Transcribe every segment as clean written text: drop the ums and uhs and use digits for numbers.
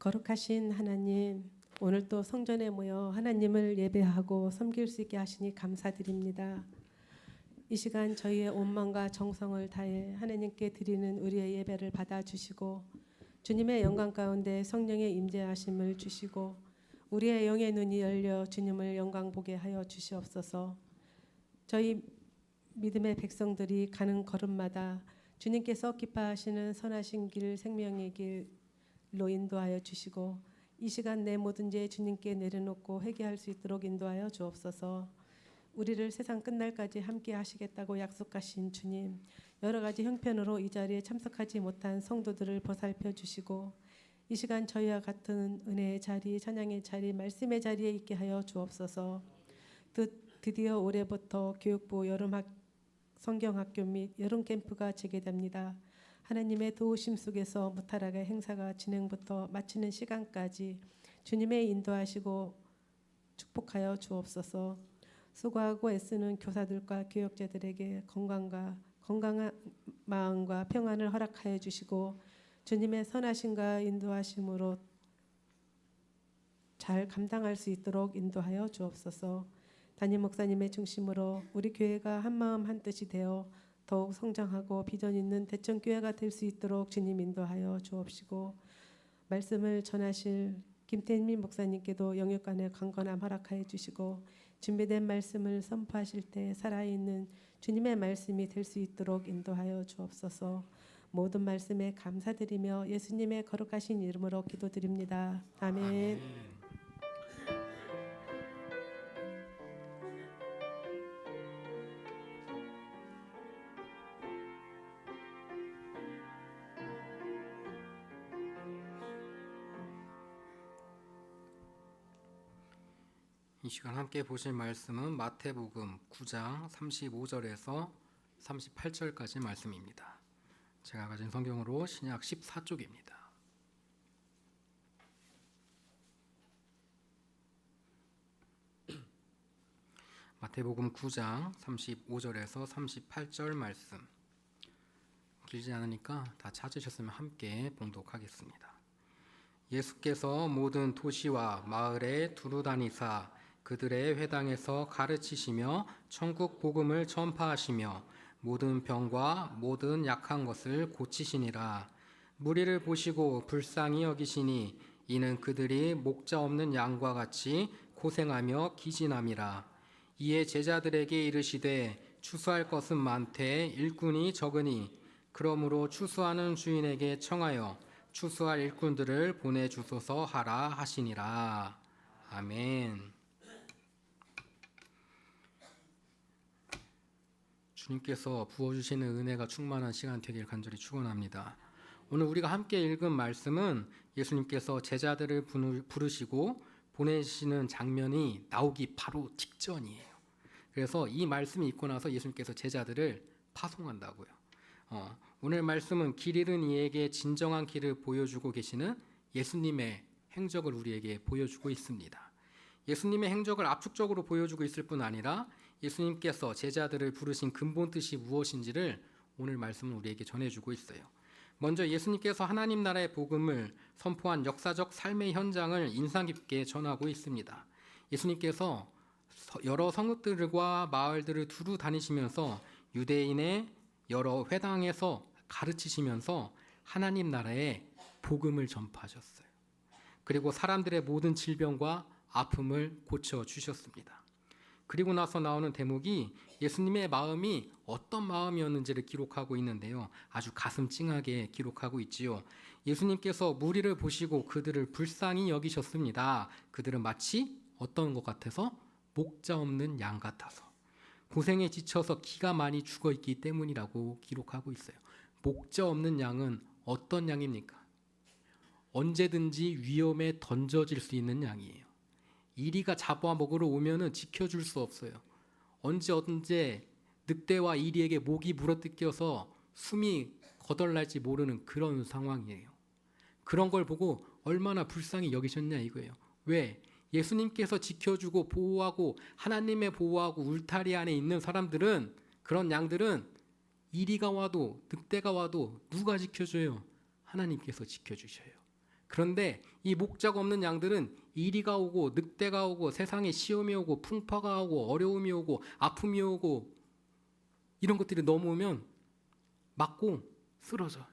거룩하신 하나님, 오늘 또 성전에 모여 하나님을 예배하고 섬길 수 있게 하시니 감사드립니다. 이 시간 저희의 온 마음과 정성을 다해 하나님께 드리는 우리의 예배를 받아주시고 주님의 영광 가운데 성령의 임재하심을 주시고 우리의 영의 눈이 열려 주님을 영광 보게 하여 주시옵소서. 저희 믿음의 백성들이 가는 걸음마다 주님께서 기뻐하시는 선하신 길, 생명의 길로 인도하여 주시고 이 시간 내 모든 죄 주님께 내려놓고 회개할 수 있도록 인도하여 주옵소서. 우리를 세상 끝날까지 함께 하시겠다고 약속하신 주님, 여러 가지 형편으로 이 자리에 참석하지 못한 성도들을 보살펴 주시고 이 시간 저희와 같은 은혜의 자리, 찬양의 자리, 말씀의 자리에 있게 하여 주옵소서. 드디어 올해부터 교육부 여름학 성경학교 및 여름 캠프가 재개됩니다. 하나님의 도우심 속에서 무탈하게 행사가 진행부터 마치는 시간까지 주님의 인도하시고 축복하여 주옵소서. 수고하고 애쓰는 교사들과 교역자들에게 건강한 마음과 평안을 허락하여 주시고 주님의 선하심과 인도하심으로 잘 감당할 수 있도록 인도하여 주옵소서. 담임 목사님의 중심으로 우리 교회가 한마음 한뜻이 되어 더욱 성장하고 비전 있는 대청교회가 될 수 있도록 주님 인도하여 주옵시고 말씀을 전하실 김태민 목사님께도 영육간의 강건함 허락하여 주시고 준비된 말씀을 선포하실 때 살아있는 주님의 말씀이 될 수 있도록 인도하여 주옵소서. 모든 말씀에 감사드리며 예수님의 거룩하신 이름으로 기도드립니다. 아멘. 이 시간 함께 보실 말씀은 마태복음 9장 35절에서 38절까지 말씀입니다. 제가 가진 성경으로 신약 14쪽입니다. 마태복음 9장 35절에서 38절 말씀, 길지 않으니까 다 찾으셨으면 함께 봉독하겠습니다. 예수께서 모든 도시와 마을에 두루 다니사 그들의 회당에서 가르치시며 천국 복음을 전파하시며 모든 병과 모든 약한 것을 고치시니라. 무리를 보시고 불쌍히 여기시니 이는 그들이 목자 없는 양과 같이 고생하며 기진함이라. 이에 제자들에게 이르시되 추수할 것은 많되 일꾼이 적으니 그러므로 추수하는 주인에게 청하여 추수할 일꾼들을 보내주소서 하라 하시니라. 아멘. 주님께서 부어주시는 은혜가 충만한 시간 되길 간절히 축원합니다. 오늘 우리가 함께 읽은 말씀은 예수님께서 제자들을 부르시고 보내시는 장면이 나오기 바로 직전이에요. 그래서 이 말씀이 있고 나서 예수님께서 제자들을 파송한다고요. 오늘 말씀은 길 잃은 이에게 진정한 길을 보여주고 계시는 예수님의 행적을 우리에게 보여주고 있습니다. 예수님의 행적을 압축적으로 보여주고 있을 뿐 아니라 예수님께서 제자들을 부르신 근본 뜻이 무엇인지를 오늘 말씀은 우리에게 전해주고 있어요. 먼저 예수님께서 하나님 나라의 복음을 선포한 역사적 삶의 현장을 인상 깊게 전하고 있습니다. 예수님께서 여러 성읍들과 마을들을 두루 다니시면서 유대인의 여러 회당에서 가르치시면서 하나님 나라의 복음을 전파하셨어요. 그리고 사람들의 모든 질병과 아픔을 고쳐주셨습니다. 그리고 나서 나오는 대목이 예수님의 마음이 어떤 마음이었는지를 기록하고 있는데요. 아주 가슴 찡하게 기록하고 있지요. 예수님께서 무리를 보시고 그들을 불쌍히 여기셨습니다. 그들은 마치 어떤 것 같아서 목자 없는 양 같아서 고생에 지쳐서 기가 많이 죽어 있기 때문이라고 기록하고 있어요. 목자 없는 양은 어떤 양입니까? 언제든지 위험에 던져질 수 있는 양이에요. 이리가 잡아먹으러 오면은 지켜줄 수 없어요. 언제 늑대와 이리에게 목이 물어뜯겨서 숨이 거덜날지 모르는 그런 상황이에요. 그런 걸 보고 얼마나 불쌍히 여기셨냐 이거예요. 왜? 예수님께서 지켜주고 보호하고 하나님의 보호하고 울타리 안에 있는 사람들은, 그런 양들은 이리가 와도 늑대가 와도 누가 지켜줘요? 하나님께서 지켜주셔요. 그런데 이 목자가 없는 양들은 이리가 오고 늑대가 오고 세상에 시험이 오고 풍파가 오고 어려움이 오고 아픔이 오고 이런 것들이 넘어오면 맞고 쓰러져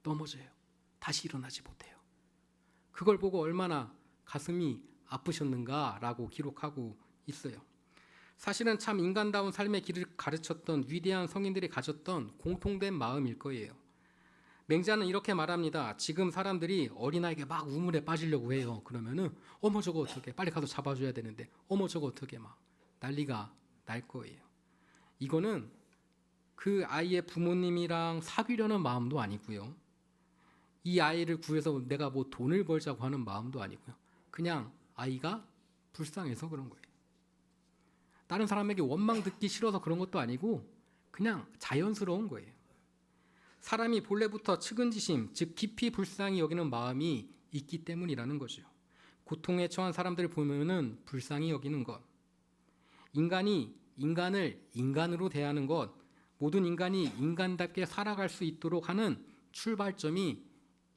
넘어져요. 다시 일어나지 못해요. 그걸 보고 얼마나 가슴이 아프셨는가라고 기록하고 있어요. 사실은 참 인간다운 삶의 길을 가르쳤던 위대한 성인들이 가졌던 공통된 마음일 거예요. 맹자는 이렇게 말합니다. 지금 사람들이 어린아이에게 막 우물에 빠지려고 해요. 그러면은 어머 저거 어떻게 빨리 가서 잡아줘야 되는데 어머 저거 어떻게 막 난리가 날 거예요. 이거는 그 아이의 부모님이랑 사귀려는 마음도 아니고요. 이 아이를 구해서 내가 뭐 돈을 벌자고 하는 마음도 아니고요. 그냥 아이가 불쌍해서 그런 거예요. 다른 사람에게 원망 듣기 싫어서 그런 것도 아니고 그냥 자연스러운 거예요. 사람이 본래부터 측은지심, 즉 깊이 불쌍히 여기는 마음이 있기 때문이라는 거죠. 고통에 처한 사람들을 보면은 불쌍히 여기는 것, 인간이 인간을 인간으로 대하는 것, 모든 인간이 인간답게 살아갈 수 있도록 하는 출발점이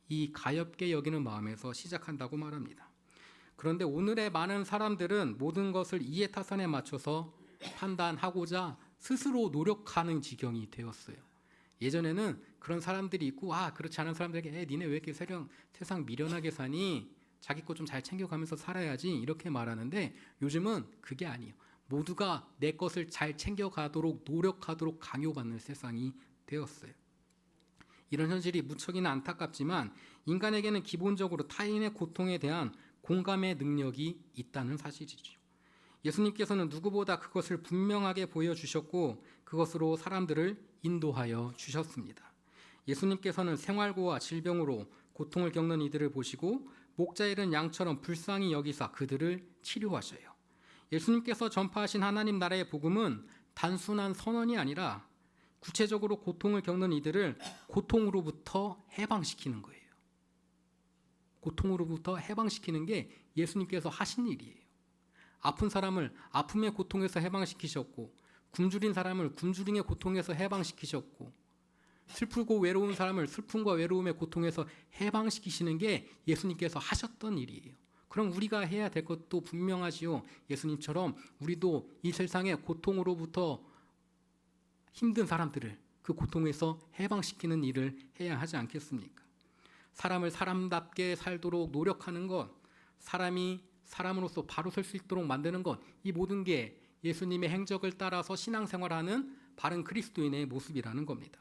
이 가엾게 여기는 마음에서 시작한다고 말합니다. 그런데 오늘의 많은 사람들은 모든 것을 이해타산에 맞춰서 판단하고자 스스로 노력하는 지경이 되었어요. 예전에는 그런 사람들이 있고 그렇지 않은 사람들에게 니네 왜 이렇게 세상 미련하게 사니? 자기 것 좀 잘 챙겨가면서 살아야지 이렇게 말하는데 요즘은 그게 아니에요. 모두가 내 것을 잘 챙겨가도록 노력하도록 강요받는 세상이 되었어요. 이런 현실이 무척이나 안타깝지만 인간에게는 기본적으로 타인의 고통에 대한 공감의 능력이 있다는 사실이죠. 예수님께서는 누구보다 그것을 분명하게 보여주셨고 그것으로 사람들을 인도하여 주셨습니다. 예수님께서는 생활고와 질병으로 고통을 겪는 이들을 보시고 목자 잃은 양처럼 불쌍히 여기사 그들을 치료하셔요. 예수님께서 전파하신 하나님 나라의 복음은 단순한 선언이 아니라 구체적으로 고통을 겪는 이들을 고통으로부터 해방시키는 거예요. 고통으로부터 해방시키는 게 예수님께서 하신 일이에요. 아픈 사람을 아픔의 고통에서 해방시키셨고 굶주린 사람을 굶주림의 고통에서 해방시키셨고 슬프고 외로운 사람을 슬픔과 외로움의 고통에서 해방시키시는 게 예수님께서 하셨던 일이에요. 그럼 우리가 해야 될 것도 분명하지요. 예수님처럼 우리도 이 세상의 고통으로부터 힘든 사람들을 그 고통에서 해방시키는 일을 해야 하지 않겠습니까? 사람을 사람답게 살도록 노력하는 것, 사람이 사람으로서 바로 설 수 있도록 만드는 것, 이 모든 게 예수님의 행적을 따라서 신앙생활하는 바른 그리스도인의 모습이라는 겁니다.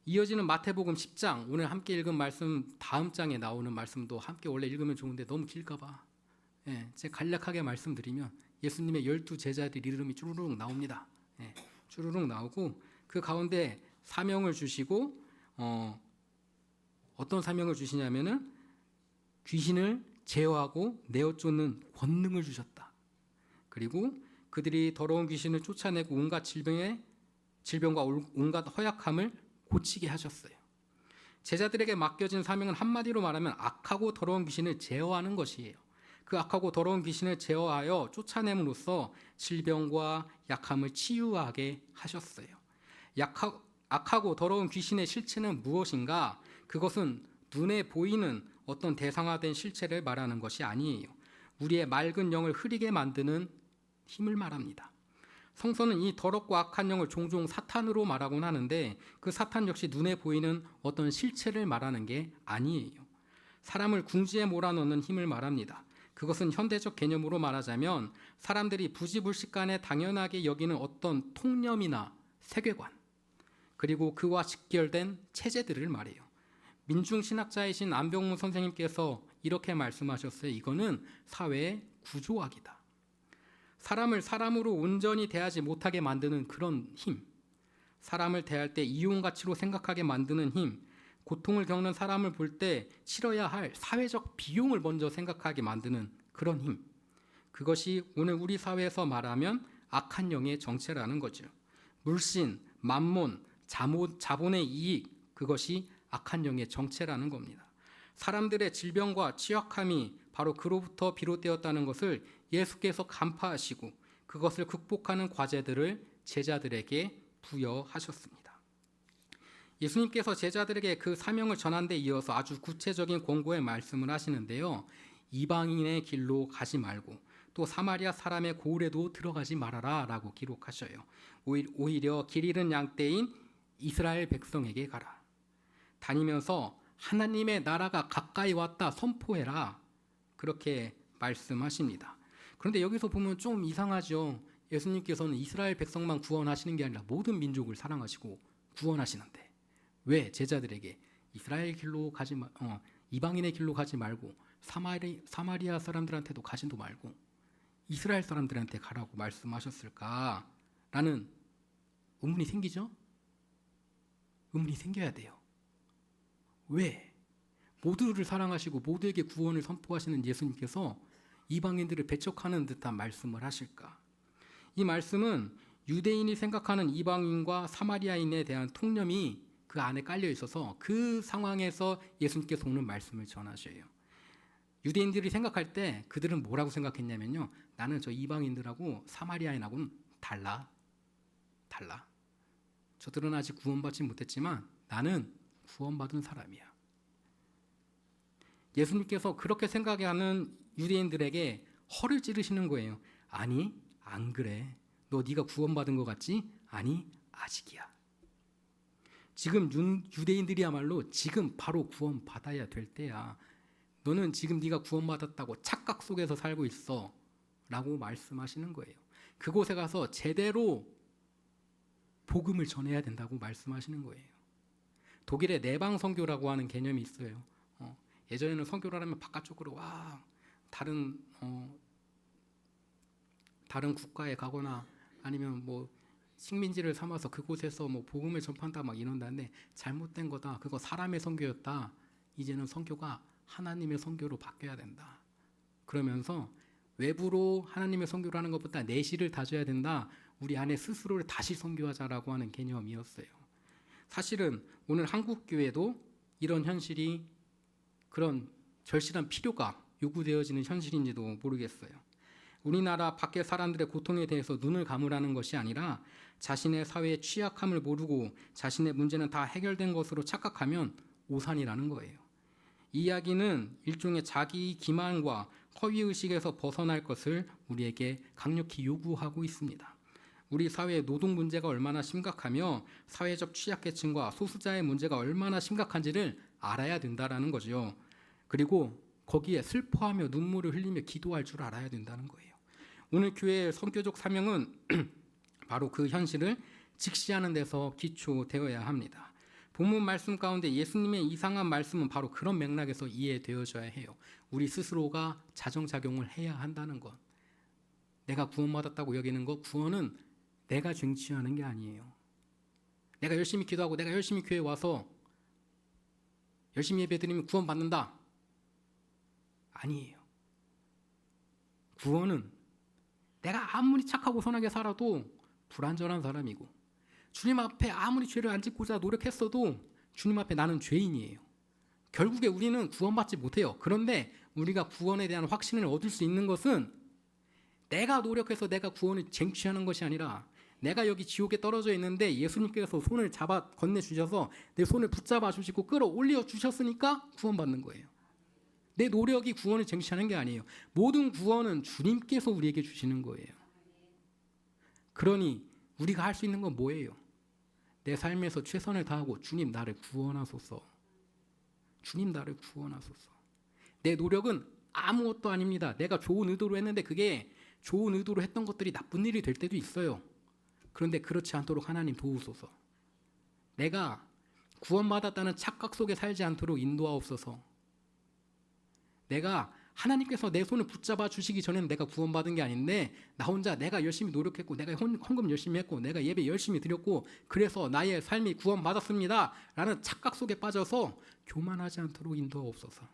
이어지는 마태복음 10장, 오늘 함께 읽은 말씀 다음 장에 나오는 말씀도 함께 원래 읽으면 좋은데 너무 길까 봐 제가 간략하게 말씀드리면 예수님의 12제자들 이름이 쭈루룩 나옵니다. 쭈루룩 나오고 그 가운데 사명을 주시고 어떤 사명을 주시냐면은 귀신을 제어하고 내어쫓는 권능을 주셨다. 그리고 그들이 더러운 귀신을 쫓아내고 온갖 질병과 온갖 허약함을 고치게 하셨어요. 제자들에게 맡겨진 사명은 한마디로 말하면 악하고 더러운 귀신을 제어하는 것이에요. 그 악하고 더러운 귀신을 제어하여 쫓아냄으로써 질병과 약함을 치유하게 하셨어요. 악하고 더러운 귀신의 실체는 무엇인가? 그것은 눈에 보이는 어떤 대상화된 실체를 말하는 것이 아니에요. 우리의 맑은 영을 흐리게 만드는 힘을 말합니다. 성서는 이 더럽고 악한 영을 종종 사탄으로 말하곤 하는데 그 사탄 역시 눈에 보이는 어떤 실체를 말하는 게 아니에요. 사람을 궁지에 몰아넣는 힘을 말합니다. 그것은 현대적 개념으로 말하자면 사람들이 부지불식간에 당연하게 여기는 어떤 통념이나 세계관, 그리고 그와 직결된 체제들을 말해요. 민중신학자이신 안병문 선생님께서 이렇게 말씀하셨어요. 이거는 사회의 구조학이다. 사람을 사람으로 온전히 대하지 못하게 만드는 그런 힘, 사람을 대할 때 이용가치로 생각하게 만드는 힘, 고통을 겪는 사람을 볼 때 치러야 할 사회적 비용을 먼저 생각하게 만드는 그런 힘, 그것이 오늘 우리 사회에서 말하면 악한 영의 정체라는 거죠. 물신, 만몬, 자본의 이익, 그것이 악한 영의 정체라는 겁니다. 사람들의 질병과 취약함이 바로 그로부터 비롯되었다는 것을 예수께서 간파하시고 그것을 극복하는 과제들을 제자들에게 부여하셨습니다. 예수님께서 제자들에게 그 사명을 전한 데 이어서 아주 구체적인 권고의 말씀을 하시는데요. 이방인의 길로 가지 말고 또 사마리아 사람의 고을에도 들어가지 말아라 라고 기록하셔요. 오히려 길 잃은 양떼인 이스라엘 백성에게 가라. 다니면서 하나님의 나라가 가까이 왔다 선포해라. 그렇게 말씀하십니다. 그런데 여기서 보면 좀 이상하죠. 예수님께서는 이스라엘 백성만 구원하시는 게 아니라 모든 민족을 사랑하시고 구원하시는데 왜 제자들에게 이스라엘 길로 가지 이방인의 길로 가지 말고 사마리아 사람들한테도 가지도 말고 이스라엘 사람들한테 가라고 말씀하셨을까라는 의문이 생기죠? 의문이 생겨야 돼요. 왜? 모두를 사랑하시고 모두에게 구원을 선포하시는 예수님께서 이방인들을 배척하는 듯한 말씀을 하실까? 이 말씀은 유대인이 생각하는 이방인과 사마리아인에 대한 통념이 그 안에 깔려 있어서 그 상황에서 예수님께서 오는 말씀을 전하셔요. 유대인들이 생각할 때 그들은 뭐라고 생각했냐면요. 나는 저 이방인들하고 사마리아인하고는 달라. 저들은 아직 구원받지 못했지만 나는 구원받은 사람이야. 예수님께서 그렇게 생각하는 유대인들에게 허를 찌르시는 거예요. 아니, 안 그래. 네가 구원받은 것 같지? 아니, 아직이야. 지금 유대인들이야말로 지금 바로 구원받아야 될 때야. 너는 지금 네가 구원받았다고 착각 속에서 살고 있어 라고 말씀하시는 거예요. 그곳에 가서 제대로 복음을 전해야 된다고 말씀하시는 거예요. 독일의 내방 선교라고 하는 개념이 있어요. 예전에는 선교를 하면 바깥쪽으로 다른 국가에 가거나 아니면 뭐 식민지를 삼아서 그곳에서 뭐 복음을 전파한다 막 이런다는데 잘못된 거다. 그거 사람의 선교였다. 이제는 선교가 하나님의 선교로 바뀌어야 된다. 그러면서 외부로 하나님의 선교를 하는 것보다 내실을 다져야 된다. 우리 안에 스스로를 다시 선교하자라고 하는 개념이었어요. 사실은 오늘 한국 교회도 이런 현실이 그런 절실한 필요가 요구되어지는 현실인지도 모르겠어요. 우리나라 밖의 사람들의 고통에 대해서 눈을 감으라는 것이 아니라 자신의 사회의 취약함을 모르고 자신의 문제는 다 해결된 것으로 착각하면 오산이라는 거예요. 이 이야기는 일종의 자기 기만과 허위의식에서 벗어날 것을 우리에게 강력히 요구하고 있습니다. 우리 사회의 노동 문제가 얼마나 심각하며 사회적 취약계층과 소수자의 문제가 얼마나 심각한지를 알아야 된다는 거죠. 그리고 거기에 슬퍼하며 눈물을 흘리며 기도할 줄 알아야 된다는 거예요. 오늘 교회의 선교적 사명은 바로 그 현실을 직시하는 데서 기초되어야 합니다. 본문 말씀 가운데 예수님의 이상한 말씀은 바로 그런 맥락에서 이해되어져야 해요. 우리 스스로가 자정작용을 해야 한다는 것. 내가 구원받았다고 여기는 것, 구원은 내가 쟁취하는 게 아니에요. 내가 열심히 기도하고 내가 열심히 교회에 와서 열심히 예배드리면 구원받는다. 아니에요. 구원은 내가 아무리 착하고 선하게 살아도 불완전한 사람이고 주님 앞에 아무리 죄를 안 짓고자 노력했어도 주님 앞에 나는 죄인이에요. 결국에 우리는 구원받지 못해요. 그런데 우리가 구원에 대한 확신을 얻을 수 있는 것은 내가 노력해서 내가 구원을 쟁취하는 것이 아니라 내가 여기 지옥에 떨어져 있는데 예수님께서 손을 잡아 건네주셔서 내 손을 붙잡아 주시고 끌어올려 주셨으니까 구원받는 거예요. 내 노력이 구원을 쟁취하는 게 아니에요. 모든 구원은 주님께서 우리에게 주시는 거예요. 그러니 우리가 할 수 있는 건 뭐예요? 내 삶에서 최선을 다하고 주님 나를 구원하소서. 주님 나를 구원하소서. 내 노력은 아무것도 아닙니다. 내가 좋은 의도로 했는데 그게 좋은 의도로 했던 것들이 나쁜 일이 될 때도 있어요. 그런데 그렇지 않도록 하나님 도우소서. 내가 구원받았다는 착각 속에 살지 않도록 인도하옵소서. 내가 하나님께서 내 손을 붙잡아 주시기 전에는 내가 구원받은 게 아닌데 나 혼자 내가 열심히 노력했고 내가 헌금 열심히 했고 내가 예배 열심히 드렸고 그래서 나의 삶이 구원받았습니다 라는 착각 속에 빠져서 교만하지 않도록 인도하옵소서.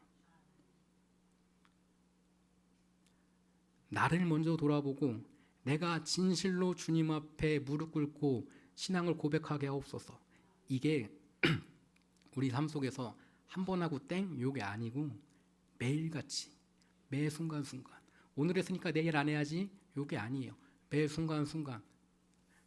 나를 먼저 돌아보고 내가 진실로 주님 앞에 무릎 꿇고 신앙을 고백하게 하옵소서. 이게 우리 삶 속에서 한 번 하고 땡 요게 아니고 매일같이 매 순간순간 오늘 했으니까 내일 안 해야지 요게 아니에요. 매 순간순간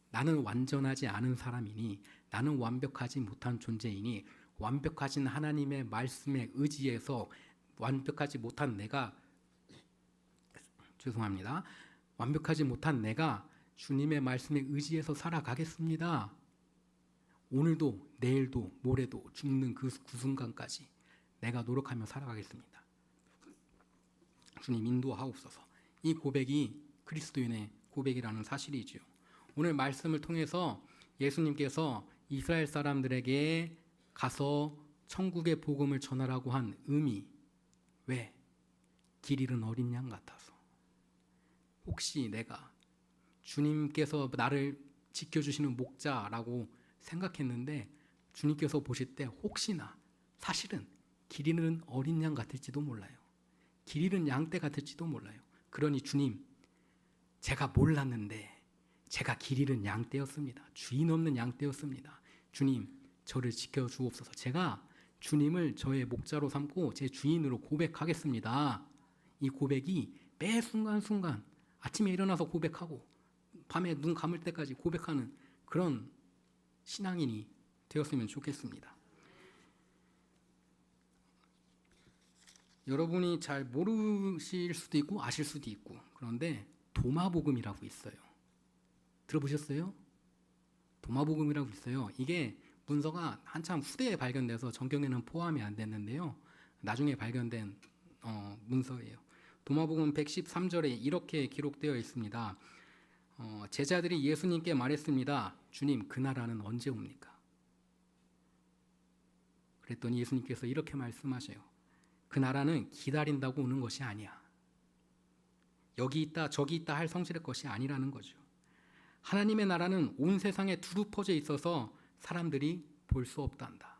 나는 완전하지 않은 사람이니 나는 완벽하지 못한 존재이니 완벽하신 하나님의 말씀에 의지해서 완벽하지 못한 내가 완벽하지 못한 내가 주님의 말씀에 의지해서 살아가겠습니다. 오늘도 내일도 모레도 죽는 그 순간까지 내가 노력하며 살아가겠습니다. 주님 인도하옵소서. 이 고백이 그리스도인의 고백이라는 사실이지요. 오늘 말씀을 통해서 예수님께서 이스라엘 사람들에게 가서 천국의 복음을 전하라고 한 의미, 왜? 길 잃은 어린 양 같아서. 혹시 내가 주님께서 나를 지켜주시는 목자라고 생각했는데 주님께서 보실 때 혹시나 사실은 길 잃은 어린 양 같을지도 몰라요. 길 잃은 양떼 같을지도 몰라요. 그러니 주님, 제가 몰랐는데 제가 길 잃은 양떼였습니다. 주인 없는 양떼였습니다. 주님, 저를 지켜주옵소서. 제가 주님을 저의 목자로 삼고 제 주인으로 고백하겠습니다. 이 고백이 매 순간순간 아침에 일어나서 고백하고 밤에 눈 감을 때까지 고백하는 그런 신앙인이 되었으면 좋겠습니다. 여러분이 잘 모르실 수도 있고 아실 수도 있고, 그런데 도마복음이라고 있어요. 들어보셨어요? 도마복음이라고 있어요. 이게 문서가 한참 후대에 발견돼서 정경에는 포함이 안 됐는데요. 나중에 발견된 문서예요. 도마복음 113절에 이렇게 기록되어 있습니다. 제자들이 예수님께 말했습니다. 주님, 그 나라는 언제 옵니까? 그랬더니 예수님께서 이렇게 말씀하셔요. 그 나라는 기다린다고 오는 것이 아니야. 여기 있다 저기 있다 할 성질의 것이 아니라는 거죠. 하나님의 나라는 온 세상에 두루 퍼져 있어서 사람들이 볼 수 없단다.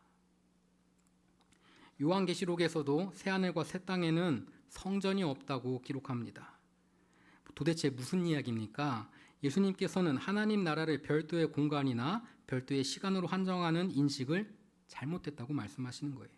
요한계시록에서도 새하늘과 새 땅에는 성전이 없다고 기록합니다. 도대체 무슨 이야기입니까? 예수님께서는 하나님 나라를 별도의 공간이나 별도의 시간으로 한정하는 인식을 잘못했다고 말씀하시는 거예요.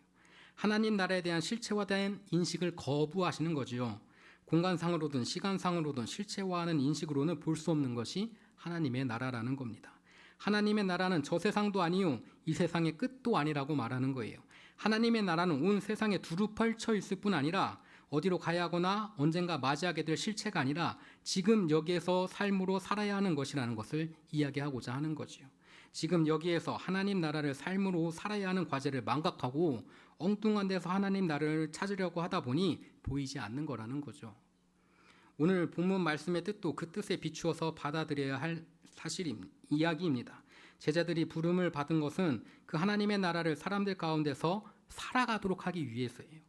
하나님 나라에 대한 실체화된 인식을 거부하시는 거지요. 공간상으로든 시간상으로든 실체화하는 인식으로는 볼 수 없는 것이 하나님의 나라라는 겁니다. 하나님의 나라는 저 세상도 아니요 이 세상의 끝도 아니라고 말하는 거예요. 하나님의 나라는 온 세상에 두루 펼쳐 있을 뿐 아니라 어디로 가야 하거나 언젠가 맞이하게 될 실체가 아니라 지금 여기에서 삶으로 살아야 하는 것이라는 것을 이야기하고자 하는 거지요. 지금 여기에서 하나님 나라를 삶으로 살아야 하는 과제를 망각하고 엉뚱한 데서 하나님 나라를 찾으려고 하다 보니 보이지 않는 거라는 거죠. 오늘 본문 말씀의 뜻도 그 뜻에 비추어서 받아들여야 할 이야기입니다. 제자들이 부름을 받은 것은 그 하나님의 나라를 사람들 가운데서 살아가도록 하기 위해서예요.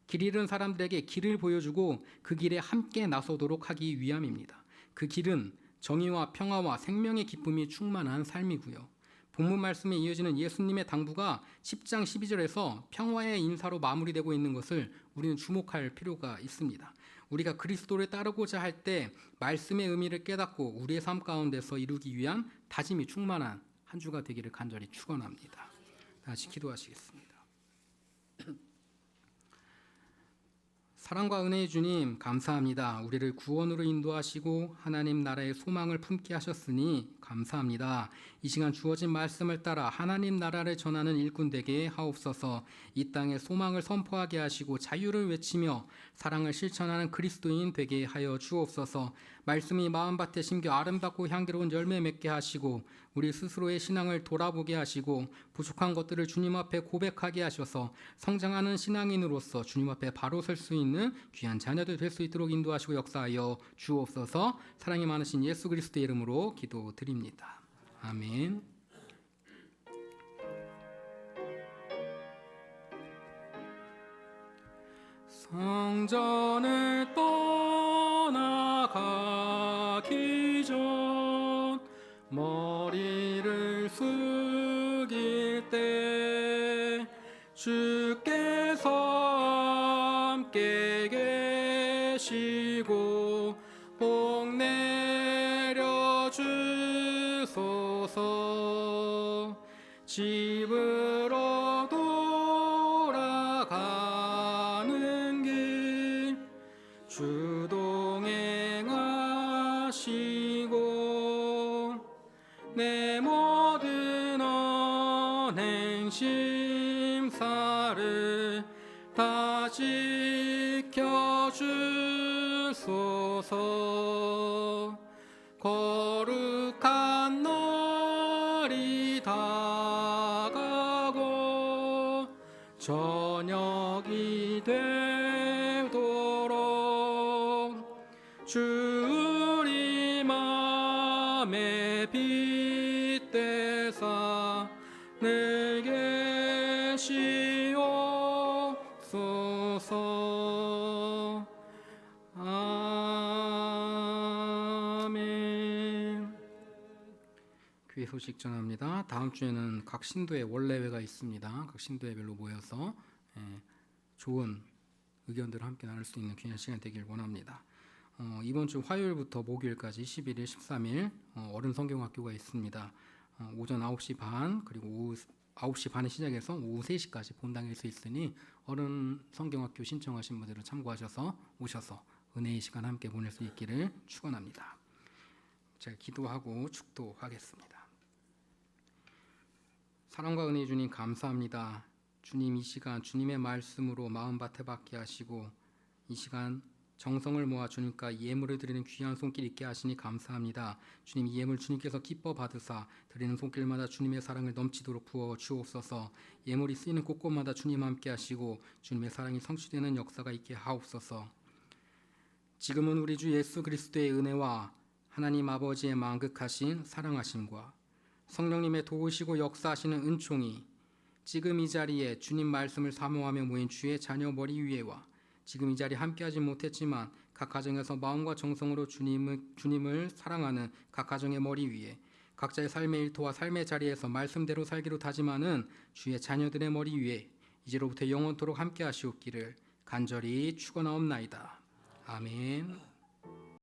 길 잃은 사람들에게 길을 보여주고 그 길에 함께 나서도록 하기 위함입니다. 그 길은 정의와 평화와 생명의 기쁨이 충만한 삶이고요. 본문 말씀에 이어지는 예수님의 당부가 10장 12절에서 평화의 인사로 마무리되고 있는 것을 우리는 주목할 필요가 있습니다. 우리가 그리스도를 따르고자 할 때 말씀의 의미를 깨닫고 우리의 삶 가운데서 이루기 위한 다짐이 충만한 한 주가 되기를 간절히 축원합니다. 다시 기도하시겠습니다. 사랑과 은혜의 주님 감사합니다. 우리를 구원으로 인도하시고 하나님 나라의 소망을 품게 하셨으니 감사합니다. 이 시간 주어진 말씀을 따라 하나님 나라를 전하는 일꾼 되게 하옵소서. 이 땅에 소망을 선포하게 하시고 자유를 외치며 사랑을 실천하는 그리스도인 되게 하여 주옵소서. 말씀이 마음밭에 심겨 아름답고 향기로운 열매 맺게 하시고 우리 스스로의 신앙을 돌아보게 하시고 부족한 것들을 주님 앞에 고백하게 하셔서 성장하는 신앙인으로서 주님 앞에 바로 설 수 있는 귀한 자녀들 될 수 있도록 인도하시고 역사하여 주옵소서. 사랑이 많으신 예수 그리스도의 이름으로 기도드립니다. 아멘. 성전을 떠나가기 전 머리를 숙일 때 주께서 함께 계시고 복 내려 주소서. 집으로 돌아가는 길 주 동행하시고 내 모든 행심사를 다 지켜주소서. 거룩한 날이 다가고 저녁이 되도록 주 우리 맘에 빗대사 늘 계시옵소서. 아멘. 교회 소식 전합니다. 다음 주에는 각 신도에 원래회가 있습니다. 각 신도회별로 모여서 좋은 의견들을 함께 나눌 수 있는 귀한 시간 되길 원합니다. 이번 주 화요일부터 목요일까지 11일, 13일 어른 성경학교가 있습니다. 오전 9시 반 그리고 오후 9시 반에 시작해서 오후 3시까지 본당일 수 있으니 어른 성경학교 신청하신 분들은 참고하셔서 오셔서 은혜의 시간 함께 보낼 수 있기를 축원합니다. 제가 기도하고 축도하겠습니다. 사랑과 은혜 주님 감사합니다. 주님 이 시간 주님의 말씀으로 마음밭에 받게 하시고 이 시간 정성을 모아 주님과 예물을 드리는 귀한 손길 있게 하시니 감사합니다. 주님 이 예물 주님께서 기뻐 받으사 드리는 손길마다 주님의 사랑을 넘치도록 부어 주옵소서. 예물이 쓰이는 곳곳마다 주님 함께 하시고 주님의 사랑이 성취되는 역사가 있게 하옵소서. 지금은 우리 주 예수 그리스도의 은혜와 하나님 아버지의 만극하신 사랑하심과 성령님의 도우시고 역사하시는 은총이 지금 이 자리에 주님 말씀을 사모하며 모인 주의 자녀 머리 위에와 지금 이 자리에 함께하지 못했지만 각 가정에서 마음과 정성으로 주님을 사랑하는 각 가정의 머리 위에 각자의 삶의 일터와 삶의 자리에서 말씀대로 살기로 다짐하는 주의 자녀들의 머리 위에 이제로부터 영원토록 함께하시옵기를 간절히 축원하옵나이다. 아멘.